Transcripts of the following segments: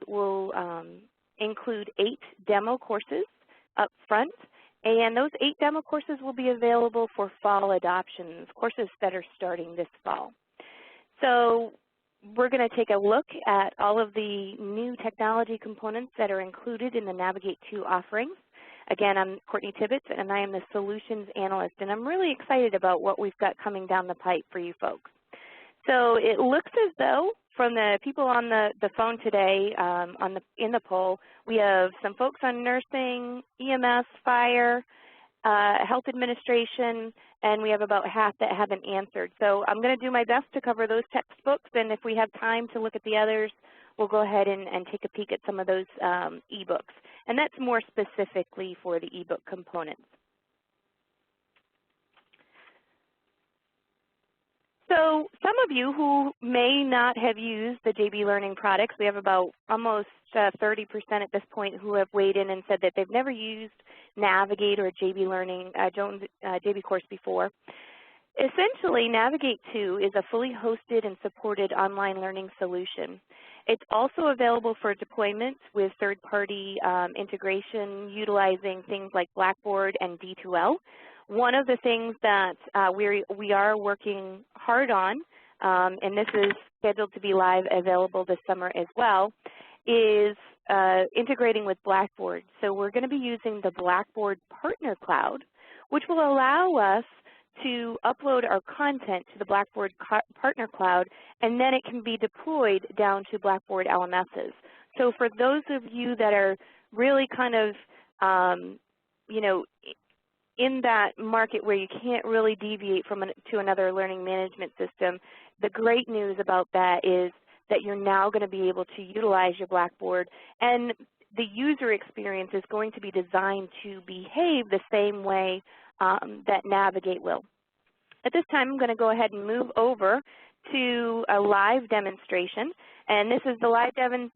will include 8 demo courses up front, and those 8 demo courses will be available for fall adoptions, courses that are starting this fall. So we're going to take a look at all of the new technology components that are included in the Navigate 2 offerings. Again, I'm Courtney Tibbetts, and I am the Solutions Analyst, and I'm really excited about what we've got coming down the pipe for you folks. So it looks as though from the people on the phone today in the poll, we have some folks on nursing, EMS, fire, health administration, and we have about half that haven't answered. So I'm going to do my best to cover those textbooks, and if we have time to look at the others, we'll go ahead and take a peek at some of those e-books. And that's more specifically for the e-book components. So some of you who may not have used the JB Learning products, we have about almost 30% at this point who have weighed in and said that they've never used Navigate or JB Learning, JB course before. Essentially, Navigate 2 is a fully hosted and supported online learning solution. It's also available for deployment with third-party integration utilizing things like Blackboard and D2L. One of the things that we are working hard on, and this is scheduled to be live available this summer as well, is integrating with Blackboard. So we're going to be using the Blackboard Partner Cloud, which will allow us to upload our content to the Blackboard Partner Cloud, and then it can be deployed down to Blackboard LMSs. So for those of you that are really kind of, you know, in that market where you can't really deviate from to another learning management system, the great news about that is that you're now going to be able to utilize your Blackboard, and the user experience is going to be designed to behave the same way that Navigate will. At this time, I'm going to go ahead and move over to a live demonstration, and this is the live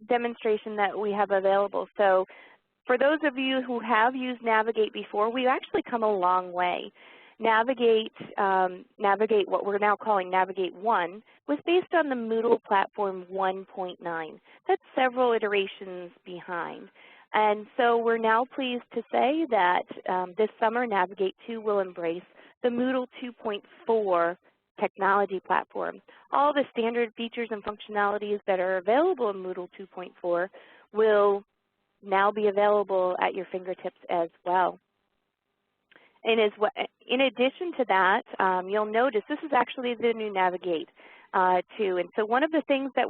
demonstration that we have available. So for those of you who have used Navigate before, we've actually come a long way. Navigate, what we're now calling Navigate 1, was based on the Moodle platform 1.9. That's several iterations behind. And so we're now pleased to say that this summer, Navigate 2 will embrace the Moodle 2.4 technology platform. All the standard features and functionalities that are available in Moodle 2.4 will now be available at your fingertips as well. And in addition to that, you'll notice this is actually the new Navigate 2. And so one of the things that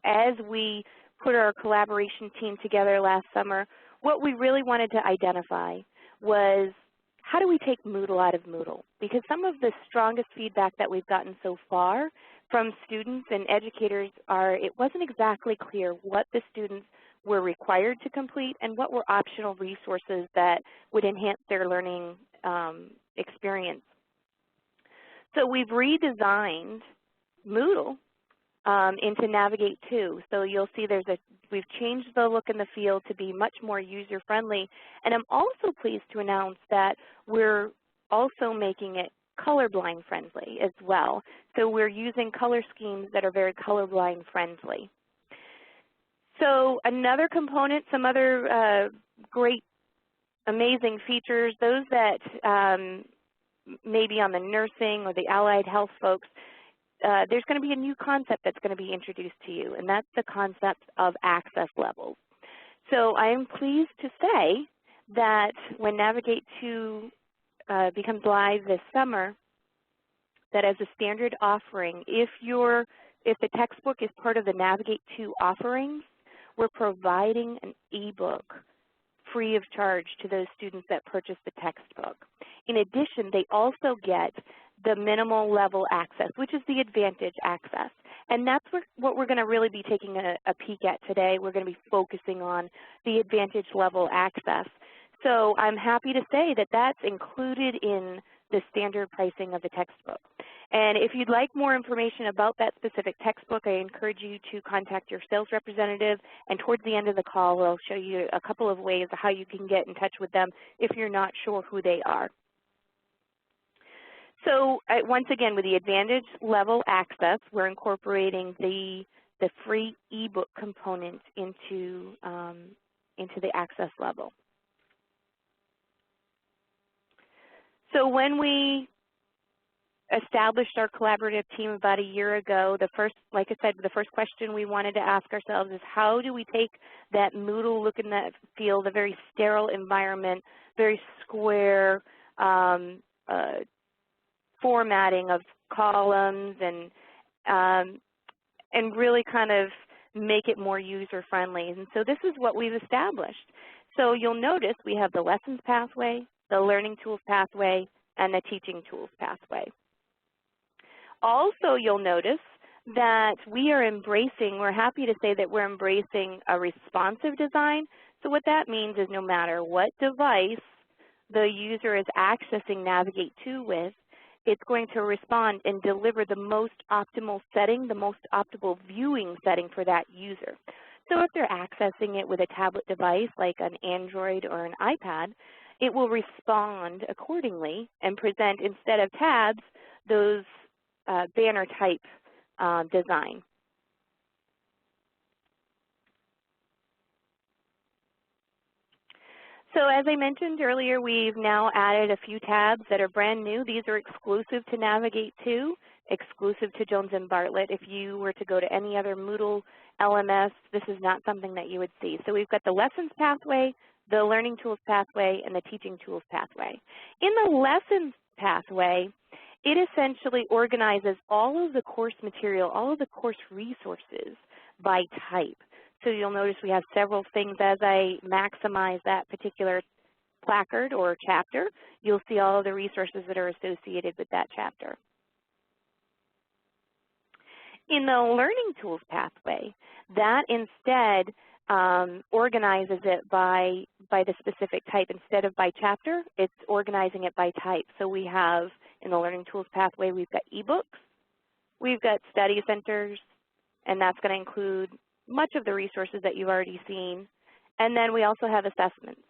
as we put our collaboration team together last summer, what we really wanted to identify was how do we take Moodle out of Moodle? Because some of the strongest feedback that we've gotten so far from students and educators it wasn't exactly clear what the students were required to complete and what were optional resources that would enhance their learning experience. So we've redesigned Moodle into Navigate 2. So you'll see we've changed the look and the feel to be much more user-friendly. And I'm also pleased to announce that we're also making it colorblind friendly as well. So we're using color schemes that are very colorblind friendly. So another component, some other great, amazing features, those that maybe on the nursing or the allied health folks, there's going to be a new concept that's going to be introduced to you, and that's the concept of access levels. So I am pleased to say that when Navigate 2 becomes live this summer, that as a standard offering, if the textbook is part of the Navigate 2 offerings, we're providing an e-book free of charge to those students that purchase the textbook. In addition, they also get the minimal level access, which is the Advantage access. And that's what we're going to really be taking a peek at today. We're going to be focusing on the Advantage level access. So I'm happy to say that that's included in the standard pricing of the textbook. And if you'd like more information about that specific textbook, I encourage you to contact your sales representative, and towards the end of the call, we'll show you a couple of ways of how you can get in touch with them if you're not sure who they are. So once again, with the Advantage level access, we're incorporating the the free ebook component into the access level. So when we established our collaborative team about a year ago, like I said, the first question we wanted to ask ourselves is how do we take that Moodle look and that feel, the very sterile environment, very square formatting of columns and really kind of make it more user-friendly. And so this is what we've established. So you'll notice we have the lessons pathway, the learning tools pathway, and the teaching tools pathway. Also, you'll notice that we're happy to say that we're embracing a responsive design. So what that means is no matter what device the user is accessing Navigate 2 with, it's going to respond and deliver the most optimal setting, the most optimal viewing setting for that user. So if they're accessing it with a tablet device like an Android or an iPad, it will respond accordingly and present, instead of tabs, those banner type design. So as I mentioned earlier, we've now added a few tabs that are brand new. These are exclusive to Navigate 2, exclusive to Jones & Bartlett. If you were to go to any other Moodle LMS, this is not something that you would see. So we've got the lessons pathway, the learning tools pathway, and the teaching tools pathway. In the lessons pathway, it essentially organizes all of the course material, all of the course resources by type. So you'll notice we have several things. As I maximize that particular placard or chapter, you'll see all of the resources that are associated with that chapter. In the learning tools pathway, that instead organizes it by the specific type. Instead of by chapter, it's organizing it by type. So we have, in the learning tools pathway, we've got ebooks, we've got study centers, and that's going to include much of the resources that you've already seen. And then we also have assessments.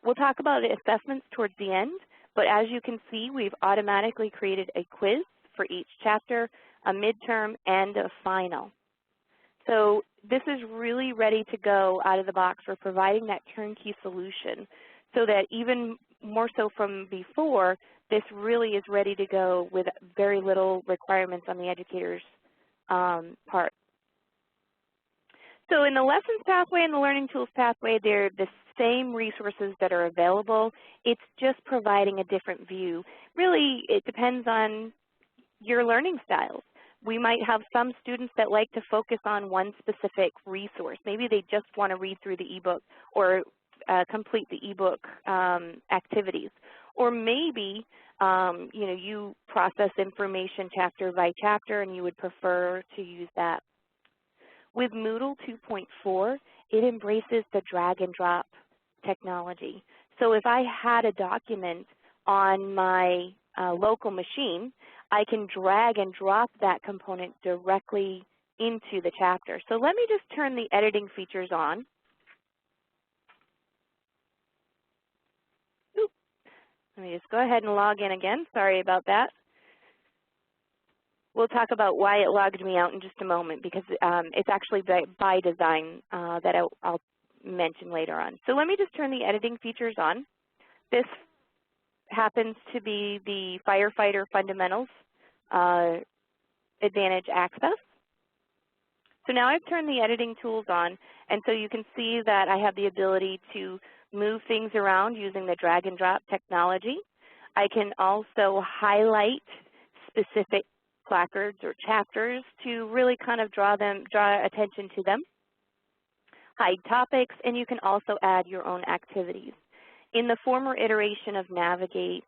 We'll talk about assessments towards the end, but as you can see, we've automatically created a quiz for each chapter, a midterm, and a final. So this is really ready to go out of the box. We're providing that turnkey solution so that even more so from before, this really is ready to go with very little requirements on the educator's part. So in the lessons pathway and the learning tools pathway, they're the same resources that are available. It's just providing a different view. Really, it depends on your learning styles. We might have some students that like to focus on one specific resource. Maybe they just want to read through the ebook or complete the ebook activities. Or maybe you process information chapter by chapter and you would prefer to use that. With Moodle 2.4, it embraces the drag and drop technology. So if I had a document on my local machine, I can drag and drop that component directly into the chapter. So let me just turn the editing features on. Oop. Let me just go ahead and log in again. Sorry about that. We'll talk about why it logged me out in just a moment, because it's actually by design that I'll mention later on. So let me just turn the editing features on. This happens to be the Firefighter Fundamentals Advantage Access. So now I've turned the editing tools on, and so you can see that I have the ability to move things around using the drag and drop technology. I can also highlight specific placards or chapters to really kind of draw attention to them, hide topics, and you can also add your own activities. In the former iteration of Navigate,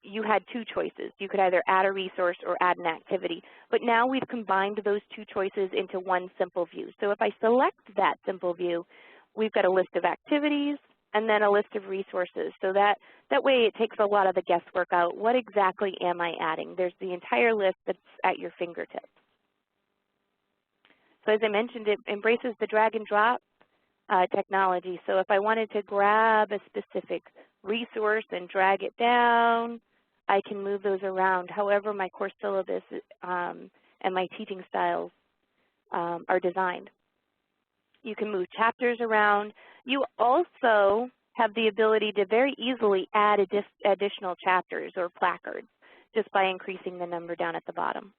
you had two choices. You could either add a resource or add an activity, but now we've combined those two choices into one simple view. So if I select that simple view, we've got a list of activities and then a list of resources. So that way it takes a lot of the guesswork out. What exactly am I adding? There's the entire list that's at your fingertips. So as I mentioned, it embraces the drag and drop technology. So if I wanted to grab a specific resource and drag it down, I can move those around. However, my course syllabus and my teaching styles are designed. You can move chapters around. You also have the ability to very easily add additional chapters or placards just by increasing the number down at the bottom.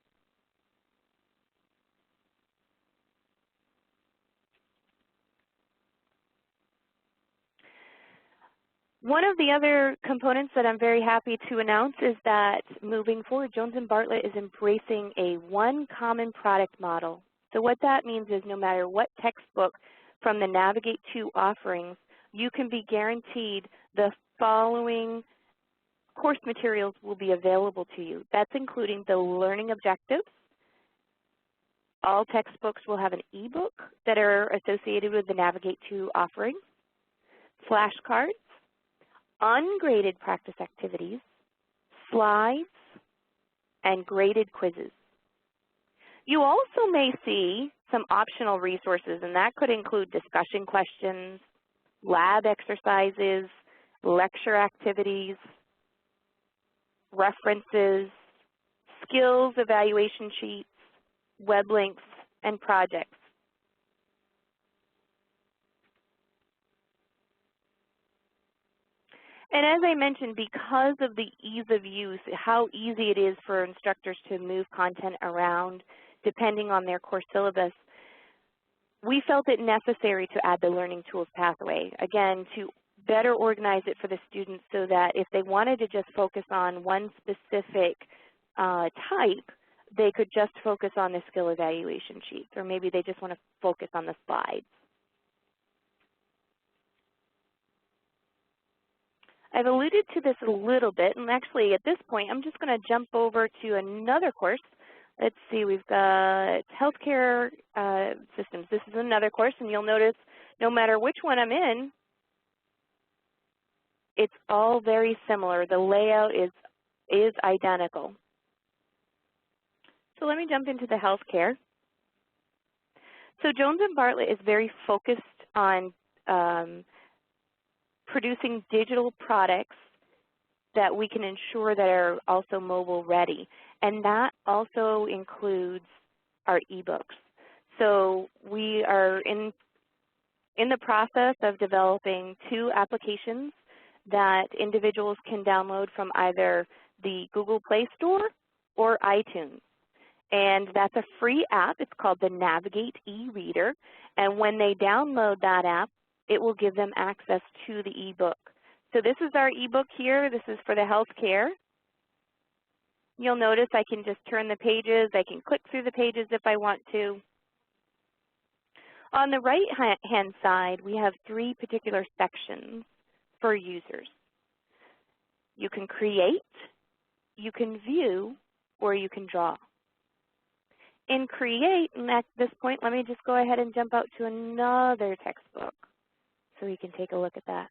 One of the other components that I'm very happy to announce is that moving forward, Jones & Bartlett is embracing a one common product model. So what that means is no matter what textbook from the Navigate 2 offerings, you can be guaranteed the following course materials will be available to you. That's including the learning objectives. All textbooks will have an ebook that are associated with the Navigate 2 offerings, flashcards, ungraded practice activities, slides, and graded quizzes. You also may see some optional resources, and that could include discussion questions, lab exercises, lecture activities, references, skills evaluation sheets, web links, and projects. And as I mentioned, because of the ease of use, how easy it is for instructors to move content around depending on their course syllabus, we felt it necessary to add the learning tools pathway, again, to better organize it for the students so that if they wanted to just focus on one specific type, they could just focus on the skill evaluation sheets, or maybe they just want to focus on the slides. I've alluded to this a little bit, and actually at this point I'm just going to jump over to another course. Let's see, we've got healthcare systems. This is another course, and you'll notice no matter which one I'm in, it's all very similar. The layout is identical. So let me jump into the healthcare. So Jones & Bartlett is very focused on producing digital products that we can ensure that are also mobile ready. And that also includes our ebooks. So we are in the process of developing 2 applications that individuals can download from either the Google Play Store or iTunes. And that's a free app. It's called the Navigate e-Reader. And when they download that app, it will give them access to the ebook. So this is our ebook here. This is for the healthcare. You'll notice I can just turn the pages. I can click through the pages if I want to. On the right-hand side, we have 3 particular sections for users. You can create, you can view, or you can draw. In create, and at this point, let me just go ahead and jump out to another textbook so we can take a look at that.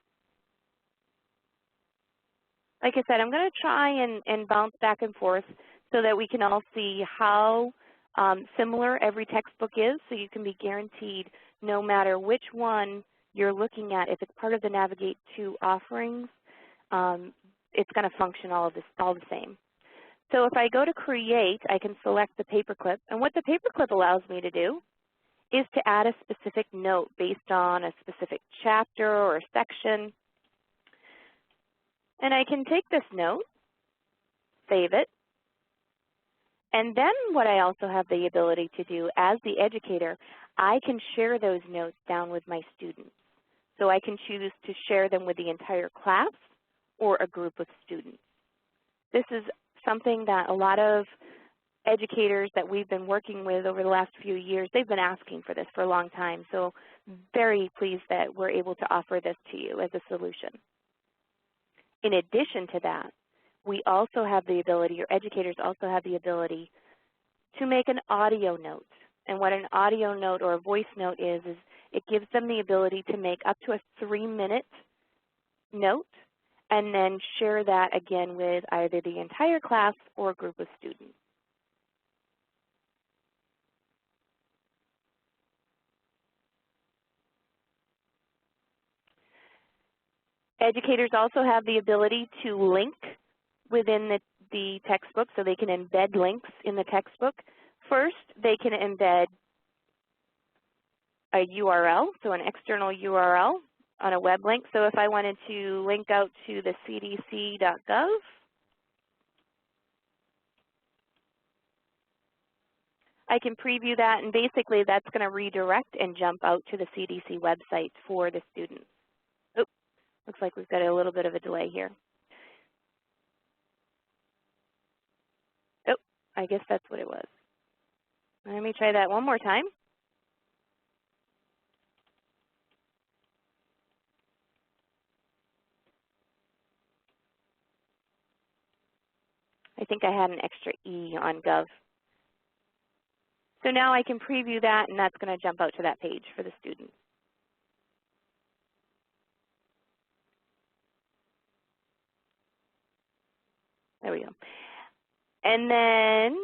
Like I said, I'm going to try and bounce back and forth so that we can all see how similar every textbook is, so you can be guaranteed no matter which one you're looking at, if it's part of the Navigate 2 offerings, it's going to function all the same. So if I go to create, I can select the paperclip, and what the paperclip allows me to do is to add a specific note based on a specific chapter or a section. And I can take this note, save it, and then what I also have the ability to do as the educator, I can share those notes down with my students. So I can choose to share them with the entire class or a group of students. This is something that a lot of educators that we've been working with over the last few years, they've been asking for this for a long time. So very pleased that we're able to offer this to you as a solution. In addition to that, we also have the ability, or educators also have the ability, to make an audio note. And what an audio note or a voice note is it gives them the ability to make up to a 3-minute note and then share that again with either the entire class or a group of students. Educators also have the ability to link within the textbook, so they can embed links in the textbook. First, they can embed a URL, so an external URL on a web link. So if I wanted to link out to the cdc.gov, I can preview that, and basically that's going to redirect and jump out to the CDC website for the students. Oh, looks like we've got a little bit of a delay here. Oh, I guess that's what it was. Let me try that one more time. I think I had an extra E on Gov. So now I can preview that, and that's going to jump out to that page for the students. There we go. And then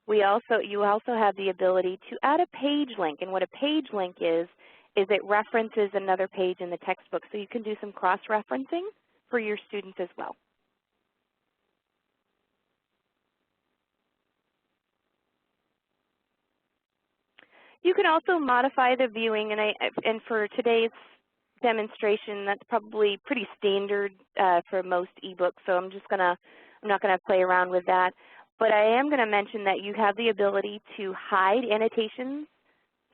you also have the ability to add a page link. And what a page link is it references another page in the textbook. So you can do some cross-referencing for your students as well. You can also modify the viewing, and for today's demonstration, that's probably pretty standard for most ebooks. So I'm not gonna play around with that. But I am going to mention that you have the ability to hide annotations,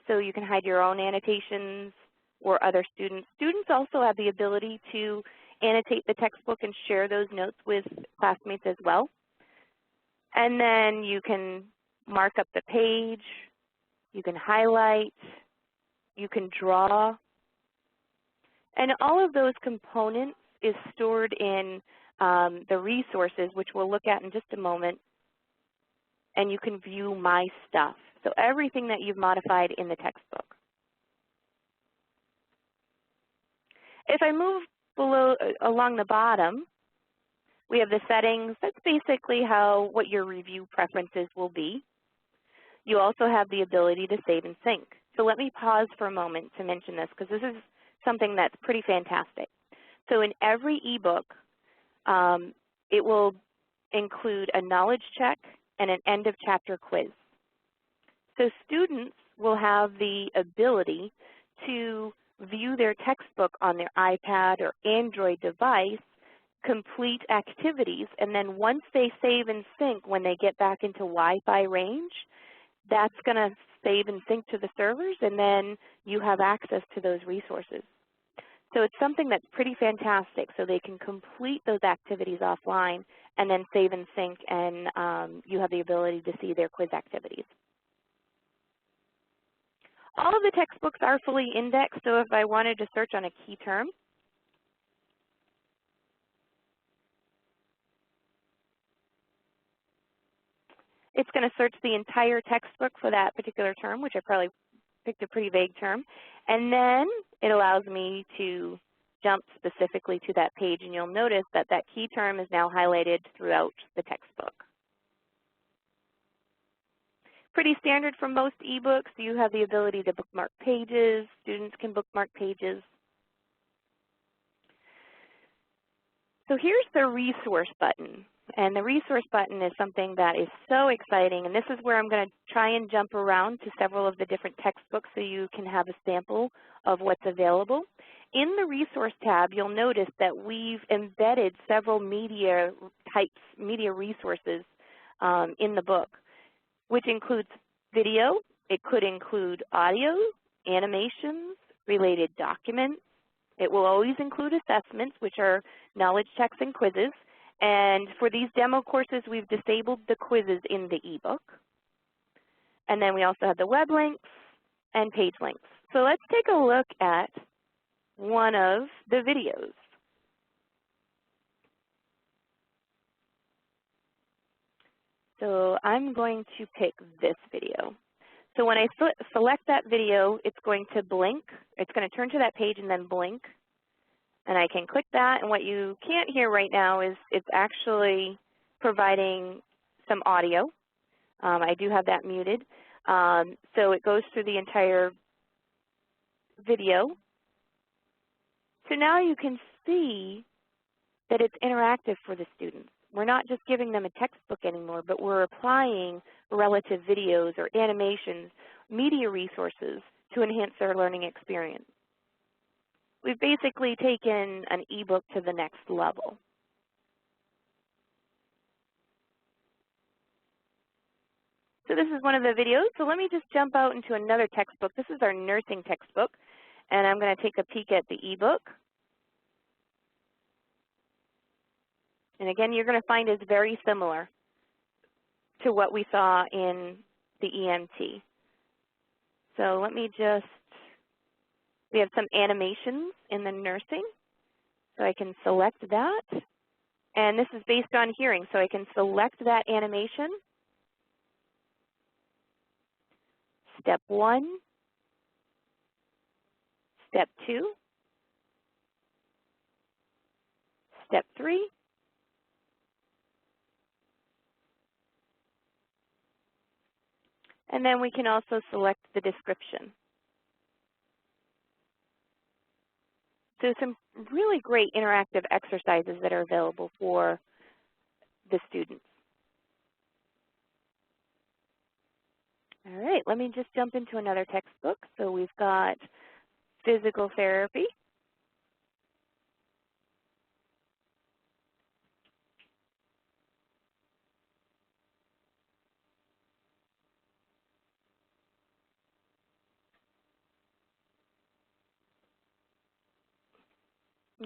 so you can hide your own annotations or other students. Students also have the ability to annotate the textbook and share those notes with classmates as well. And then you can mark up the page, you can highlight, you can draw. And all of those components is stored in the resources, which we'll look at in just a moment. And you can view My Stuff. So everything that you've modified in the textbook. If I move along the bottom, we have the settings. That's basically what your review preferences will be. You also have the ability to save and sync. So let me pause for a moment to mention this, because this is something that's pretty fantastic. So in every ebook, it will include a knowledge check and an end of chapter quiz. So students will have the ability to view their textbook on their iPad or Android device, complete activities, and then once they save and sync when they get back into Wi-Fi range, that's going to save and sync to the servers, and then you have access to those resources. So it's something that's pretty fantastic, so they can complete those activities offline and then save and sync, and you have the ability to see their quiz activities. All of the textbooks are fully indexed, so if I wanted to search on a key term, it's going to search the entire textbook for that particular term, which I probably picked a pretty vague term, and then it allows me to jump specifically to that page, and you'll notice that that key term is now highlighted throughout the textbook. Pretty standard for most ebooks. You have the ability to bookmark pages. Students can bookmark pages. So here's the resource button. And the resource button is something that is so exciting, and this is where I'm going to try and jump around to several of the different textbooks so you can have a sample of what's available. In the resource tab, you'll notice that we've embedded several media resources in the book, which includes video. It could include audio, animations, related documents. It will always include assessments, which are knowledge checks and quizzes. And for these demo courses, we've disabled the quizzes in the ebook. And then we also have the web links and page links. So let's take a look at one of the videos. So I'm going to pick this video. So when I select that video, it's going to blink. It's going to turn to that page and then blink. And I can click that, and what you can't hear right now is it's actually providing some audio. I do have that muted. So it goes through the entire video. So now you can see that it's interactive for the students. We're not just giving them a textbook anymore, but we're applying relative videos or animations, media resources to enhance their learning experience. We've basically taken an ebook to the next level. So this is one of the videos. So let me just jump out into another textbook. This is our nursing textbook, and I'm going to take a peek at the ebook. And again, you're going to find it's very similar to what we saw in the EMT. So let me just, we have some animations in the nursing, so I can select that. And this is based on hearing, so I can select that animation. Step 1, Step 2, Step 3, and then we can also select the description. So some really great interactive exercises that are available for the students. All right, let me just jump into another textbook. So we've got physical therapy.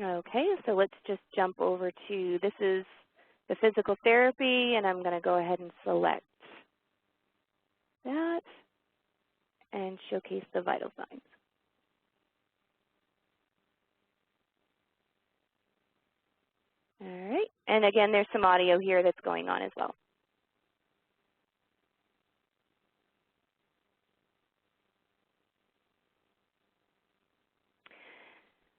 Okay, so let's just jump over to, this is the physical therapy, and I'm going to go ahead and select that and showcase the vital signs. All right, and again, there's some audio here that's going on as well.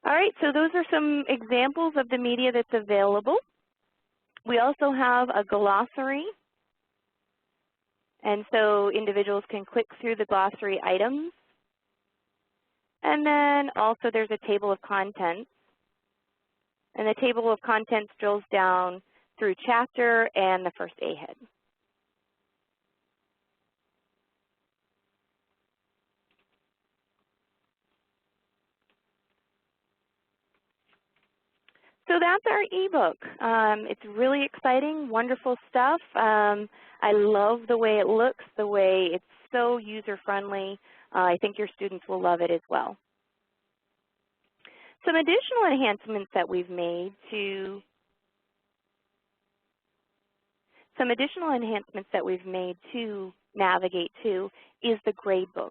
All right, so those are some examples of the media that's available. We also have a glossary, and so individuals can click through the glossary items. And then also there's a table of contents, and the table of contents drills down through chapter and the first A-head. So that's our ebook. It's really exciting, wonderful stuff. I love the way it looks, the way it's so user-friendly. I think your students will love it as well. Some additional enhancements that we've made to navigate to is the gradebook.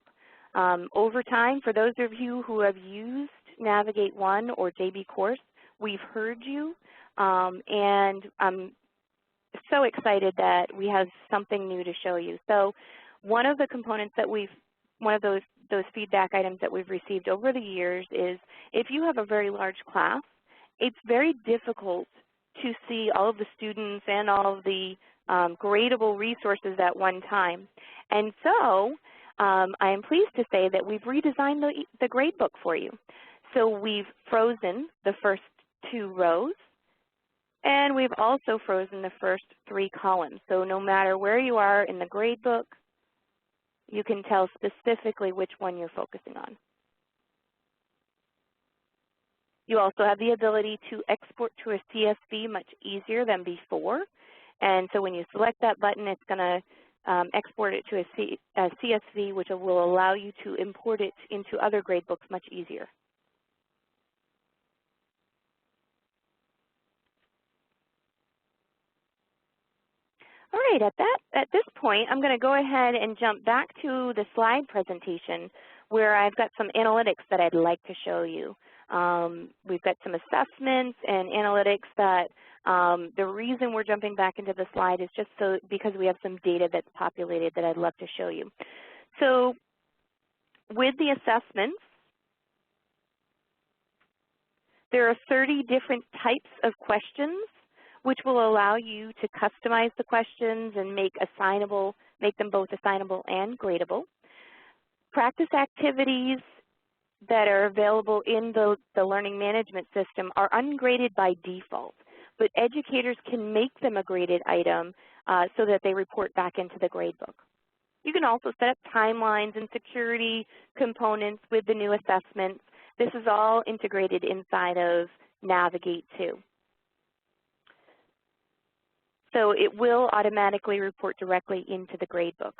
Over time, for those of you who have used Navigate 1 or JB Course, we've heard you, and I'm so excited that we have something new to show you. So one of the components that one of those feedback items that we've received over the years is if you have a very large class, it's very difficult to see all of the students and all of the gradable resources at one time. And so I am pleased to say that we've redesigned the gradebook for you. So we've frozen the first 2 rows, and we've also frozen the first 3 columns. So no matter where you are in the gradebook, you can tell specifically which one you're focusing on. You also have the ability to export to a CSV much easier than before. And so when you select that button, it's going to export it to a CSV, which will allow you to import it into other gradebooks much easier. All right, at this point, I'm going to go ahead and jump back to the slide presentation where I've got some analytics that I'd like to show you. We've got some assessments and analytics that the reason we're jumping back into the slide is just so because we have some data that's populated that I'd love to show you. So with the assessments, there are 30 different types of questions which will allow you to customize the questions and make them both assignable and gradable. Practice activities that are available in the learning management system are ungraded by default, but educators can make them a graded item so that they report back into the gradebook. You can also set up timelines and security components with the new assessments. This is all integrated inside of Navigate 2. So it will automatically report directly into the gradebook.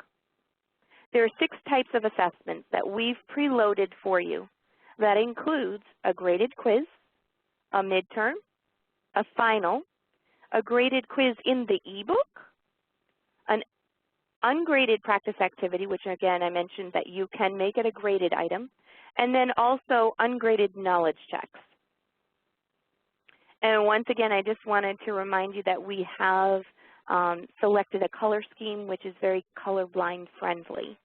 There are 6 types of assessments that we've preloaded for you. That includes a graded quiz, a midterm, a final, a graded quiz in the ebook, an ungraded practice activity, which again I mentioned that you can make it a graded item, and then also ungraded knowledge checks. And once again, I just wanted to remind you that we have selected a color scheme which is very colorblind friendly.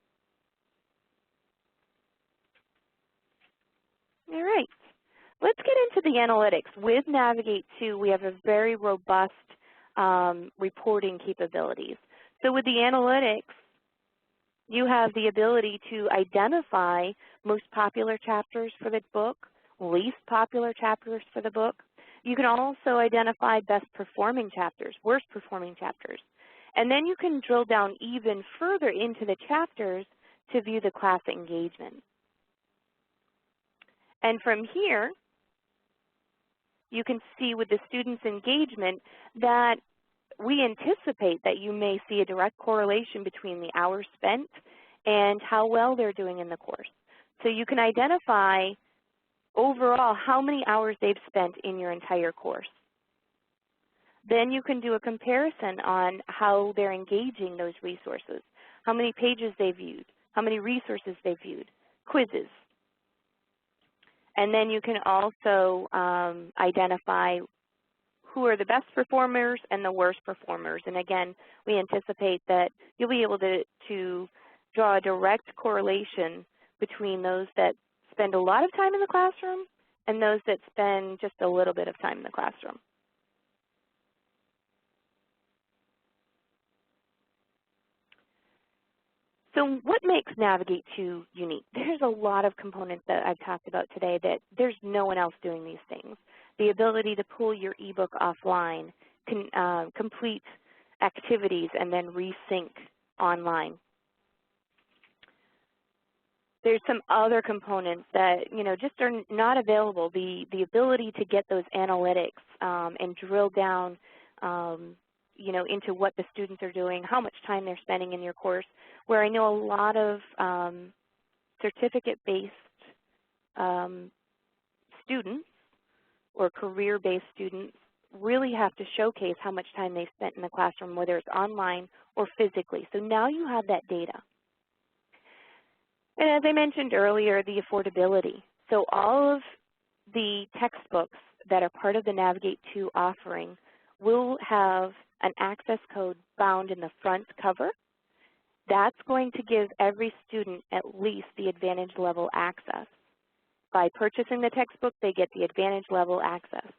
All right, let's get into the analytics. With Navigate 2, we have a very robust reporting capabilities. So with the analytics, you have the ability to identify most popular chapters for the book, least popular chapters for the book. You can also identify best performing chapters, worst performing chapters. And then you can drill down even further into the chapters to view the class engagement. And from here, you can see with the students' engagement that we anticipate that you may see a direct correlation between the hours spent and how well they're doing in the course. So you can identify overall how many hours they've spent in your entire course. Then you can do a comparison on how they're engaging those resources, how many pages they viewed, how many resources they viewed, quizzes. And then you can also identify who are the best performers and the worst performers. And again, we anticipate that you'll be able to draw a direct correlation between those that spend a lot of time in the classroom and those that spend just a little bit of time in the classroom. So what makes Navigate 2 unique? There's a lot of components that I've talked about today that there's no one else doing these things. The ability to pull your ebook offline, complete activities, and then resync online. There's some other components that just are not available. The ability to get those analytics and drill down into what the students are doing, how much time they're spending in your course, where I know a lot of certificate-based students or career-based students really have to showcase how much time they spent in the classroom, whether it's online or physically. So now you have that data. And as I mentioned earlier, the affordability. So all of the textbooks that are part of the Navigate 2 offering will have an access code bound in the front cover. That's going to give every student at least the advantage level access. By purchasing the textbook, they get the advantage level access.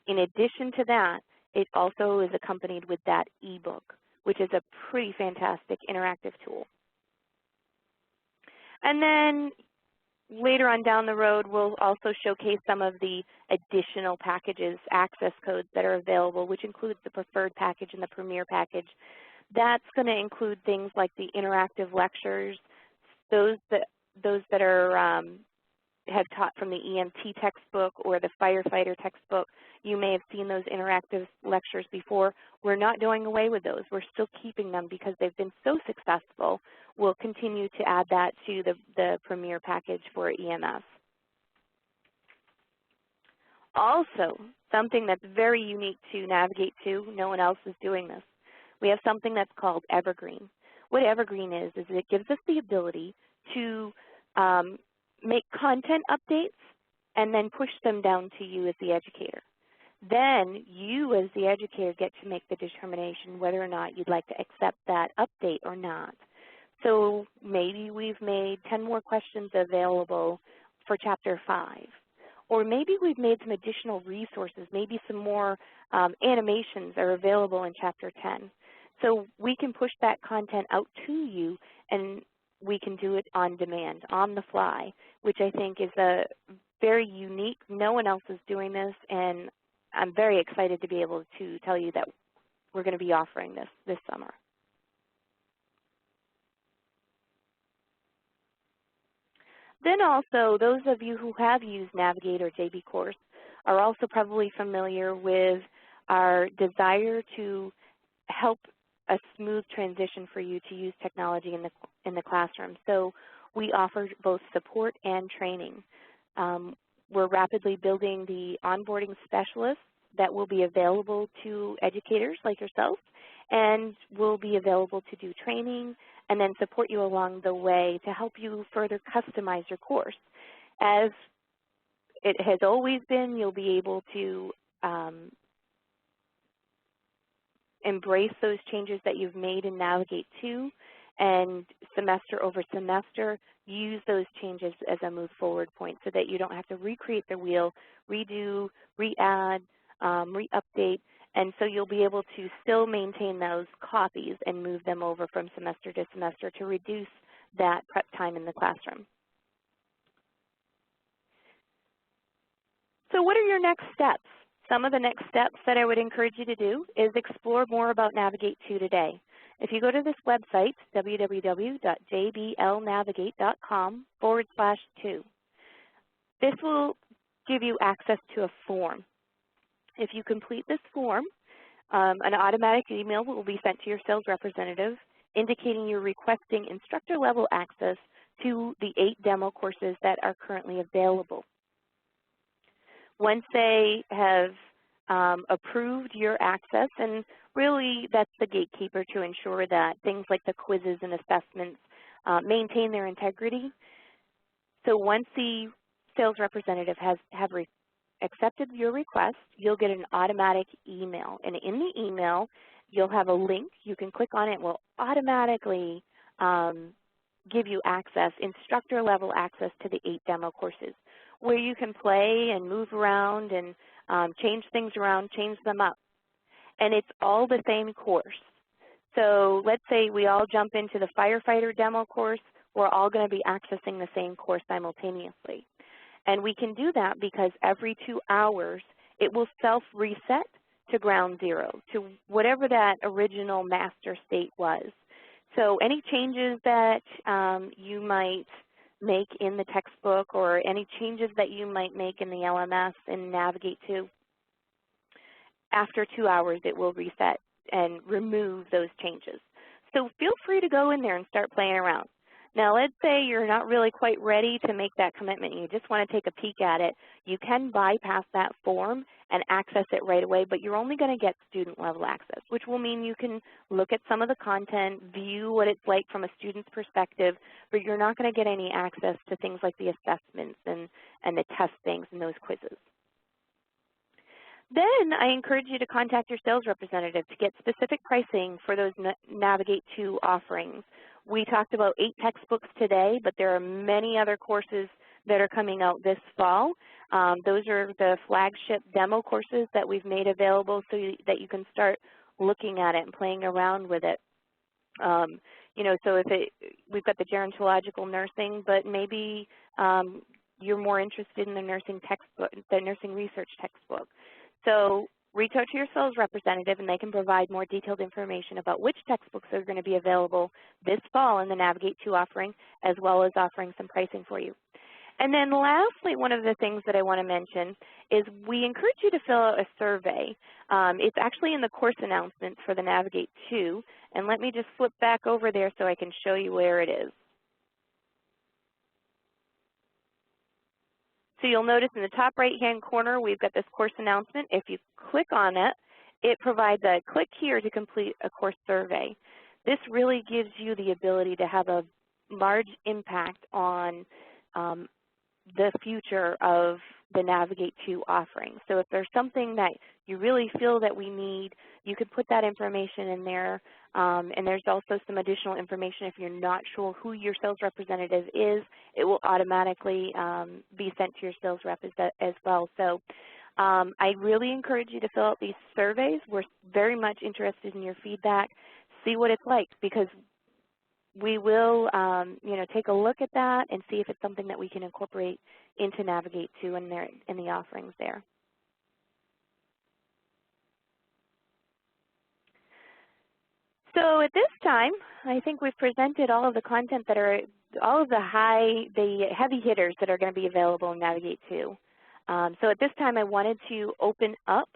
In addition to that, it also is accompanied with that ebook, which is a pretty fantastic interactive tool. And then later on down the road, we'll also showcase some of the additional packages, access codes that are available, which includes the preferred package and the premier package. That's going to include things like the interactive lectures, those that are have taught from the EMT textbook or the firefighter textbook. You may have seen those interactive lectures before. We're not doing away with those. We're still keeping them because they've been so successful. We'll continue to add that to the premier package for EMS. Also, something that's very unique to Navigate 2, no one else is doing this. We have something that's called Evergreen. What Evergreen is it gives us the ability to make content updates and then push them down to you as the educator. Then you as the educator get to make the determination whether or not you'd like to accept that update or not. So maybe we've made 10 more questions available for Chapter 5. Or maybe we've made some additional resources, maybe some more animations are available in Chapter 10. So we can push that content out to you and we can do it on demand, on the fly, which I think is a very unique. No one else is doing this, and I'm very excited to be able to tell you that we're going to be offering this summer. Then also, those of you who have used Navigate or JB course are also probably familiar with our desire to help a smooth transition for you to use technology in the classroom. So we offer both support and training. We're rapidly building the onboarding specialists that will be available to educators like yourself, and will be available to do training and then support you along the way to help you further customize your course. As it has always been, you'll be able to embrace those changes that you've made in Navigate 2, and semester over semester, use those changes as a move forward point so that you don't have to recreate the wheel, redo, re-add, re-update, and so you'll be able to still maintain those copies and move them over from semester to semester to reduce that prep time in the classroom. So what are your next steps? Some of the next steps that I would encourage you to do is explore more about Navigate 2 today. If you go to this website, www.jblnavigate.com/2, this will give you access to a form. If you complete this form, an automatic email will be sent to your sales representative indicating you're requesting instructor-level access to the 8 demo courses that are currently available. Once they have approved your access, and really that's the gatekeeper to ensure that things like the quizzes and assessments maintain their integrity. So once the sales representative has accepted your request, you'll get an automatic email. And in the email, you'll have a link. You can click on it. It will automatically give you access, instructor-level access to the 8 demo courses, where you can play and move around and change things around, change them up. And it's all the same course. So let's say we all jump into the firefighter demo course. We're all going to be accessing the same course simultaneously. And we can do that because every 2 hours, it will self-reset to ground zero, to whatever that original master state was. So any changes that you might make in the textbook, or any changes that you might make in the LMS and Navigate 2, after 2 hours it will reset and remove those changes. So feel free to go in there and start playing around. Now let's say you're not really quite ready to make that commitment and you just want to take a peek at it. You can bypass that form and access it right away, but you're only going to get student level access, which will mean you can look at some of the content, view what it's like from a student's perspective, but you're not going to get any access to things like the assessments and the testings and those quizzes. Then I encourage you to contact your sales representative to get specific pricing for those Navigate 2 offerings. We talked about 8 textbooks today, but there are many other courses that are coming out this fall. Those are the flagship demo courses that we've made available so that you can start looking at it and playing around with it. You know, so we've got the gerontological nursing, but maybe you're more interested in the nursing textbook, the nursing research textbook. So reach out to your sales representative and they can provide more detailed information about which textbooks are going to be available this fall in the Navigate 2 offering, as well as offering some pricing for you. And then lastly, one of the things that I want to mention is we encourage you to fill out a survey. It's actually in the course announcements for the Navigate 2, and let me just flip back over there so I can show you where it is. So you'll notice in the top right-hand corner, we've got this course announcement. If you click on it, it provides a click here to complete a course survey. This really gives you the ability to have a large impact on the future of the Navigate 2 offering. So if there's something that you really feel that we need, you could put that information in there. And there's also some additional information if you're not sure who your sales representative is, it will automatically be sent to your sales rep as well. So I really encourage you to fill out these surveys. We're very much interested in your feedback. See what it's like, because we will you know, take a look at that and see if it's something that we can incorporate into Navigate 2 in the offerings there. So at this time, I think we've presented all of the content that are, all of the heavy hitters that are going to be available in Navigate 2. So at this time, I wanted to open up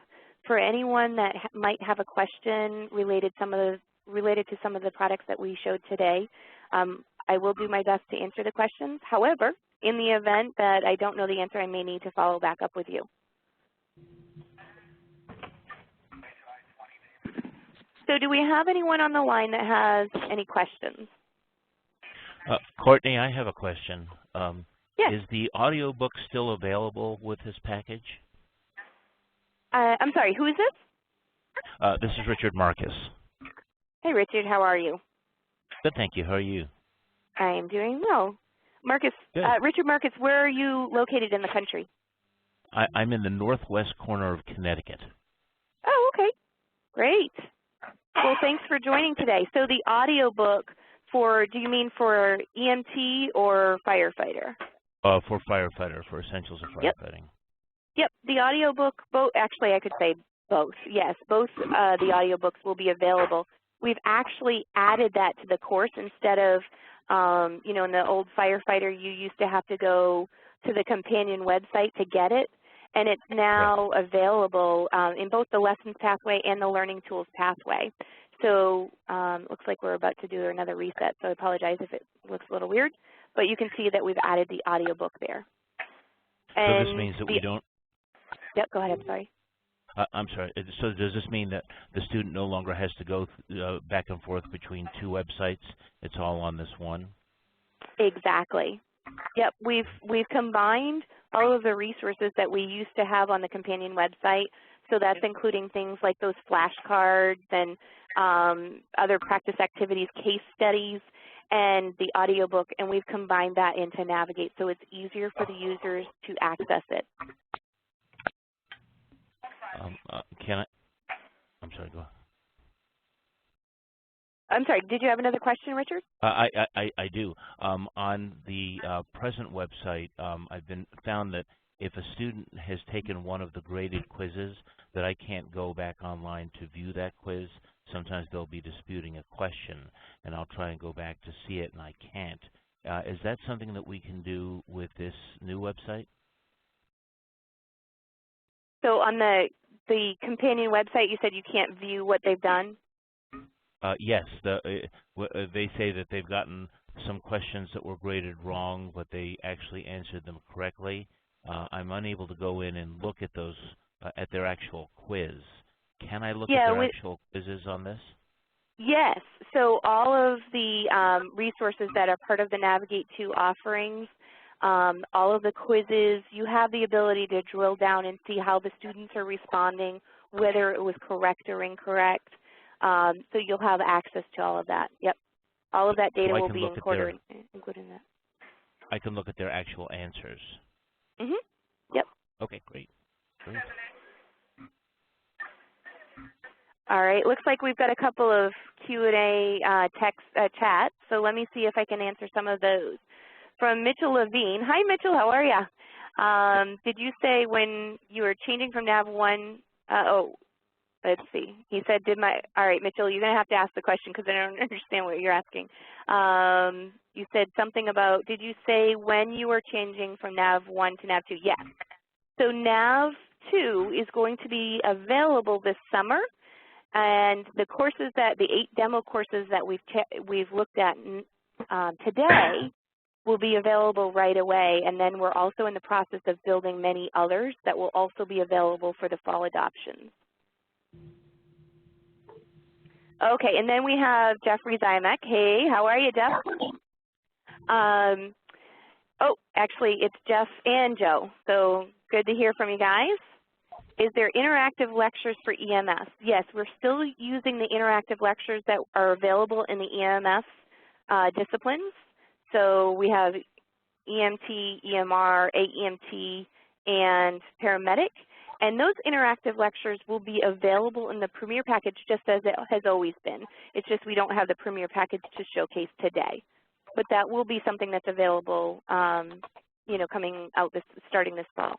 for anyone that might have a question related to some of the products that we showed today. I will do my best to answer the questions. However, in the event that I don't know the answer, I may need to follow back up with you. So do we have anyone on the line that has any questions? Courtney, I have a question. Yes. Is the audiobook still available with this package? I'm sorry, who is this? This is Richard Marcus. Hey, Richard, how are you? Good, thank you. How are you? I am doing well. Marcus, Richard Marcus, where are you located in the country? I'm in the northwest corner of Connecticut. Oh, okay. Great. Well, thanks for joining today. So the audiobook for, do you mean for EMT or firefighter? For firefighter, for Essentials of Firefighting. Yep, the audiobook, actually I could say both. Yes, both the audiobooks will be available. We've actually added that to the course instead of, you know, in the old firefighter, you used to have to go to the companion website to get it. And it's now available in both the lessons pathway and the learning tools pathway. So looks like we're about to do another reset, so I apologize if it looks a little weird. But you can see that we've added the audiobook there. And so this means that we don't... Yep, go ahead, I'm sorry. I'm sorry. So does this mean that the student no longer has to go back and forth between two websites? It's all on this one? Exactly. Yep, we've combined all of the resources that we used to have on the companion website. So that's including things like those flashcards and other practice activities, case studies, and the audiobook, and we've combined that into Navigate so it's easier for the users to access it. I'm sorry, go ahead. I'm sorry, did you have another question, Richard? I do. On the present website, I've found that if a student has taken one of the graded quizzes, that I can't go back online to view that quiz. Sometimes they'll be disputing a question, and I'll try and go back to see it, and I can't. Is that something that we can do with this new website? So on the companion website, you said you can't view what they've done? Yes, they say that they've gotten some questions that were graded wrong, but they actually answered them correctly. I'm unable to go in and look at those, at their actual quiz. Can I look at their actual quizzes on this? Yes. So all of the resources that are part of the Navigate 2 offerings, all of the quizzes, you have the ability to drill down and see how the students are responding, whether it was correct or incorrect. So you'll have access to all of that. Yep. All of that data will be included in that. I can look at their actual answers. Yep. Okay, great. All right. Looks like we've got a couple of Q&A text chats, so let me see if I can answer some of those. From Mitchell Levine. Hi, Mitchell. How are you? Did you say when you were changing from Nav 1? Let's see. He said, all right, Mitchell, you're going to have to ask the question because I don't understand what you're asking. You said something about, did you say when you were changing from Nav 1 to Nav 2? Yes. So Nav 2 is going to be available this summer, and the courses the 8 demo courses that we've looked at today will be available right away, and then we're also in the process of building many others that will also be available for the fall adoptions. Okay, and then we have Jeffrey Zymek. Hey, how are you, Jeff? Oh, actually, it's Jeff and Joe, so good to hear from you guys. Is there interactive lectures for EMS? Yes, we're still using the interactive lectures that are available in the EMS disciplines. So we have EMT, EMR, AEMT, and paramedic. And those interactive lectures will be available in the Premier package just as it has always been. It's just we don't have the Premier package to showcase today. But that will be something that's available, you know, coming out starting this fall.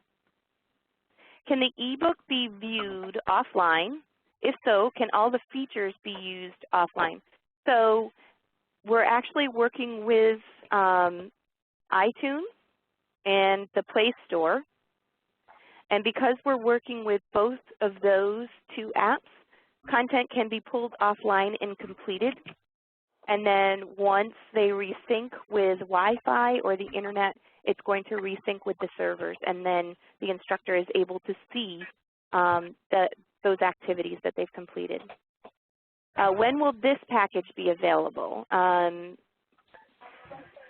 Can the ebook be viewed offline If so, can all the features be used offline? So we're actually working with iTunes and the Play Store. And because we're working with both of those two apps, content can be pulled offline and completed. And then once they resync with Wi-Fi or the internet, it's going to resync with the servers. And then the instructor is able to see those activities that they've completed. When will this package be available?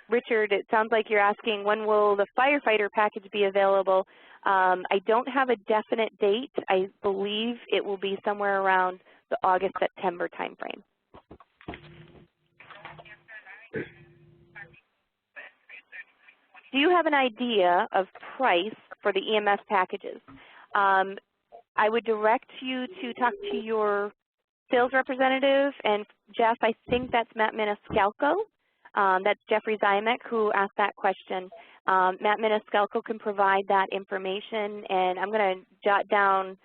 Richard, it sounds like you're asking when will the firefighter package be available. I don't have a definite date. I believe it will be somewhere around the August-September timeframe. Do you have an idea of price for the EMS packages? I would direct you to talk to your sales representative, and Jeff, I think that's Matt Maniscalco. That's Jeffrey Zymek who asked that question. Matt Maniscalco can provide that information, and I'm going to jot down,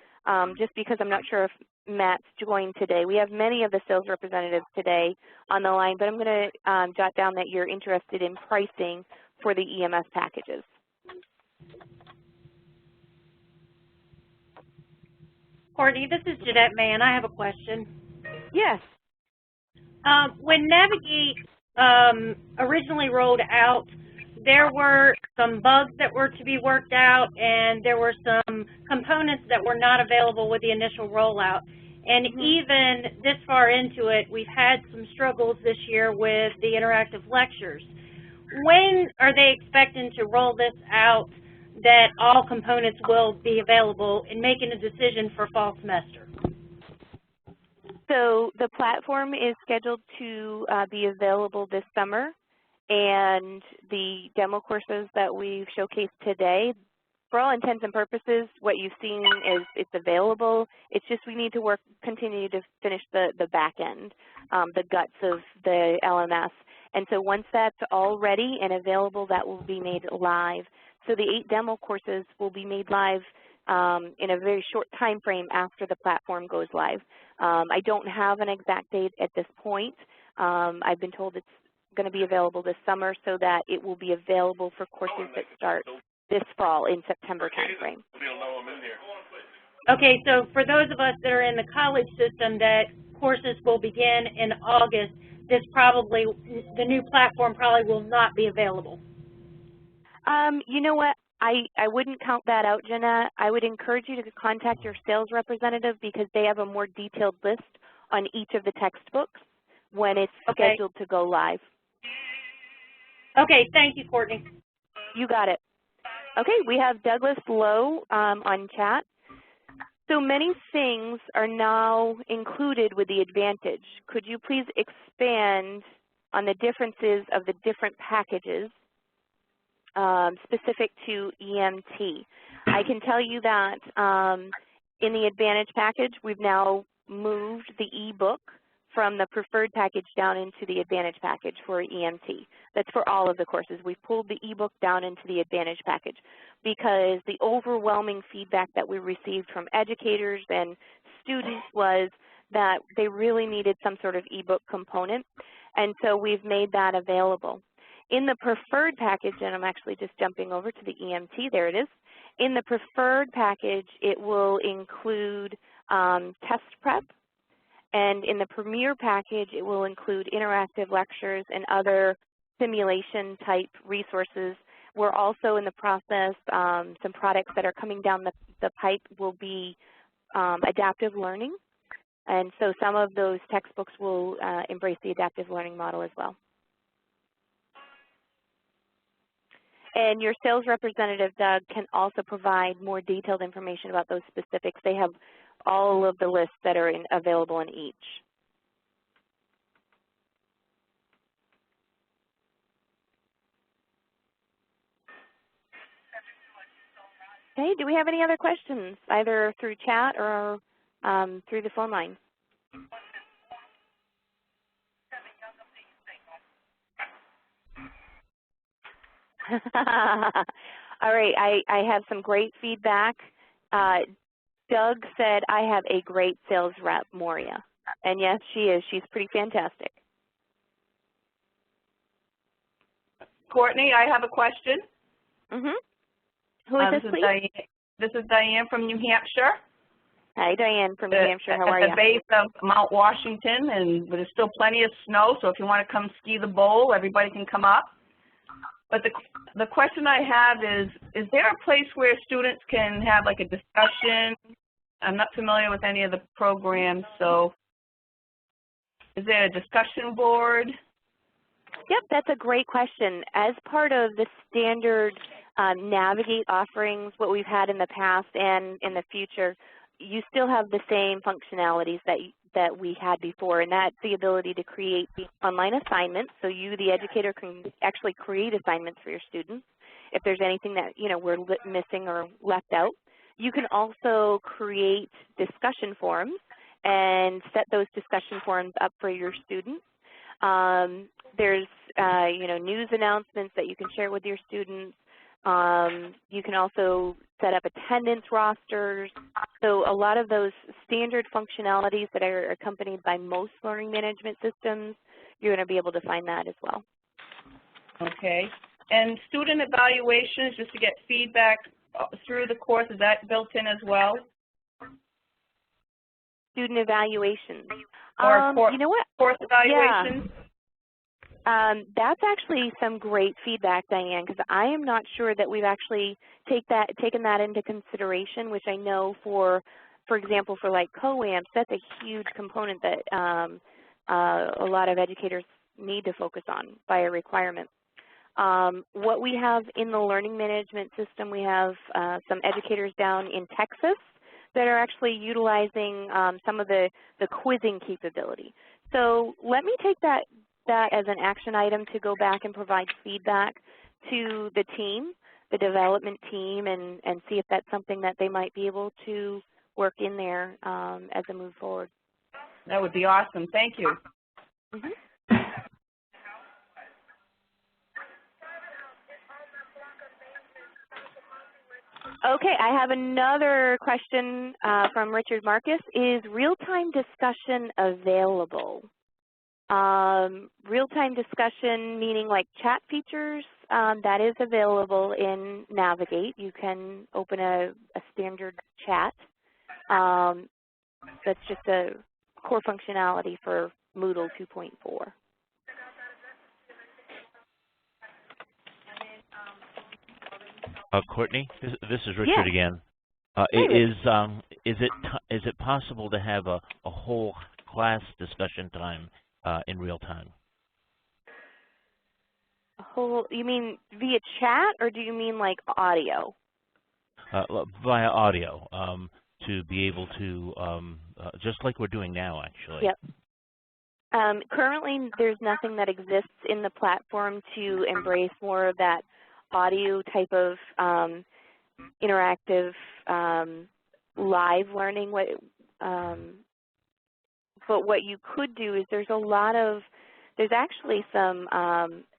just because I'm not sure if Matt's joined today. We have many of the sales representatives today on the line, but I'm going to jot down that you're interested in pricing for the EMS packages. Courtney, this is Jeanette Mann. I have a question. Yes. When Navigate originally rolled out, there were some bugs that were to be worked out, and there were some components that were not available with the initial rollout. And even this far into it, we've had some struggles this year with the interactive lectures. When are they expecting to roll this out that all components will be available in making a decision for fall semester? So the platform is scheduled to be available this summer, and the demo courses that we've showcased today, for all intents and purposes, what you've seen is it's available. It's just we need to continue to finish the back end, the guts of the LMS. And so once that's all ready and available, that will be made live. So the 8 demo courses will be made live in a very short time frame after the platform goes live. I don't have an exact date at this point. I've been told it's going to be available this summer so that it will be available for courses that start this fall in September timeframe. Okay, so for those of us that are in the college system that courses will begin in August, the new platform probably will not be available. You know what? I wouldn't count that out, Jeanette. I would encourage you to contact your sales representative because they have a more detailed list on each of the textbooks when it's scheduled to go live. Okay, thank you, Courtney. You got it. Okay, we have Douglas Lowe on chat. So many things are now included with the Advantage. Could you please expand on the differences of the different packages specific to EMT? I can tell you that in the Advantage package, we've now moved the e-book from the preferred package down into the Advantage package for EMT. That's for all of the courses. We've pulled the e-book down into the Advantage package because the overwhelming feedback that we received from educators and students was that they really needed some sort of e-book component, and so we've made that available. In the preferred package, and I'm actually just jumping over to the EMT, there it is. In the preferred package, it will include test prep, and in the Premier package, it will include interactive lectures and other simulation type resources. We're also in the process, some products that are coming down the pipe will be adaptive learning, and so some of those textbooks will embrace the adaptive learning model as well. And your sales representative, Doug, can also provide more detailed information about those specifics. They have all of the lists that are available in each. Okay, do we have any other questions, either through chat or through the phone line? All right, I have some great feedback. Doug said, I have a great sales rep, Moria. And yes, she is. She's pretty fantastic. Courtney, I have a question. Who is this, please? This is Diane from New Hampshire. Hi, Diane from New Hampshire. How are you? At the base of Mount Washington, and there's still plenty of snow, so if you want to come ski the bowl, everybody can come up. But the question I have is there a place where students can have like a discussion? I'm not familiar with any of the programs, so is there a discussion board? Yep, that's a great question. As part of the standard Navigate offerings, what we've had in the past and in the future, you still have the same functionalities that we had before, and that's the ability to create the online assignments. So you, the educator, can actually create assignments for your students if there's anything that we're missing or left out. You can also create discussion forums and set those discussion forums up for your students. There's news announcements that you can share with your students. You can also set up attendance rosters. So a lot of those standard functionalities that are accompanied by most learning management systems, you're going to be able to find that as well. Okay. And student evaluations, just to get feedback through the course, is that built in as well? Student evaluations. Or you know what? Course evaluations? Yeah. That's actually some great feedback, Diane, because I am not sure that we've actually taken that into consideration, which I know for example, for like COAMs, that's a huge component that a lot of educators need to focus on by a requirement. What we have in the learning management system, we have some educators down in Texas that are actually utilizing some of the quizzing capability. So let me take that as an action item to go back and provide feedback to the team, the development team, and see if that's something that they might be able to work in there as a move forward. That would be awesome. Thank you. Okay, I have another question from Richard Marcus. Is real-time discussion available? Real-time discussion meaning like chat features, that is available in Navigate. You can open a standard chat. That's just a core functionality for Moodle 2.4. Courtney, this is Richard again. Is it possible to have a whole class discussion time in real time? You mean via chat, or do you mean like audio? Via audio, to be able to, just like we're doing now, actually. Yep. Currently, there's nothing that exists in the platform to embrace more of that audio type of interactive live learning. But what you could do is there's actually some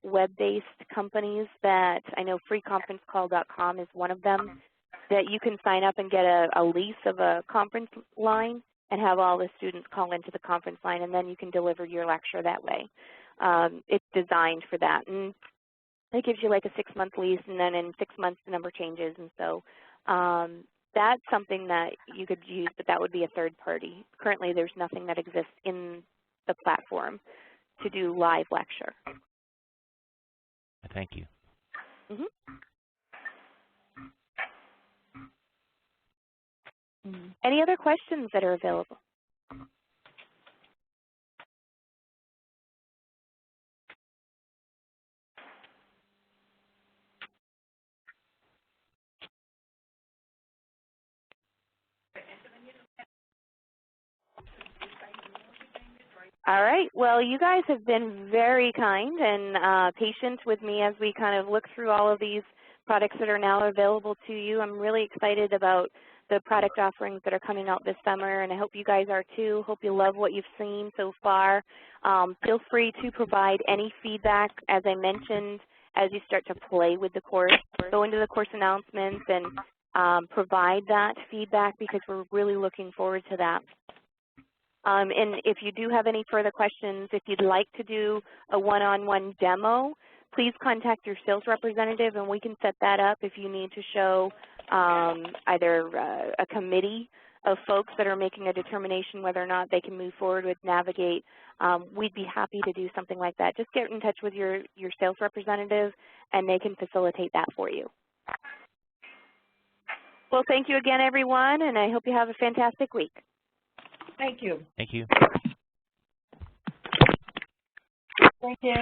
web-based companies that I know freeconferencecall.com is one of them, that you can sign up and get a lease of a conference line and have all the students call into the conference line, and then you can deliver your lecture that way. It's designed for that. And it gives you like a 6-month lease, and then in 6 months the number changes. And so that's something that you could use, but that would be a third party. Currently there's nothing that exists in the platform to do live lecture. Thank you. Any other questions that are available? All right. Well, you guys have been very kind and patient with me as we kind of look through all of these products that are now available to you. I'm really excited about the product offerings that are coming out this summer, and I hope you guys are too. Hope you love what you've seen so far. Feel free to provide any feedback, as I mentioned, as you start to play with the course. Go into the course announcements and provide that feedback because we're really looking forward to that. And if you do have any further questions, if you'd like to do a one-on-one demo, please contact your sales representative and we can set that up if you need to show either a committee of folks that are making a determination whether or not they can move forward with Navigate. We'd be happy to do something like that. Just get in touch with your sales representative and they can facilitate that for you. Well, thank you again, everyone, and I hope you have a fantastic week. Thank you. Thank you. Thank you.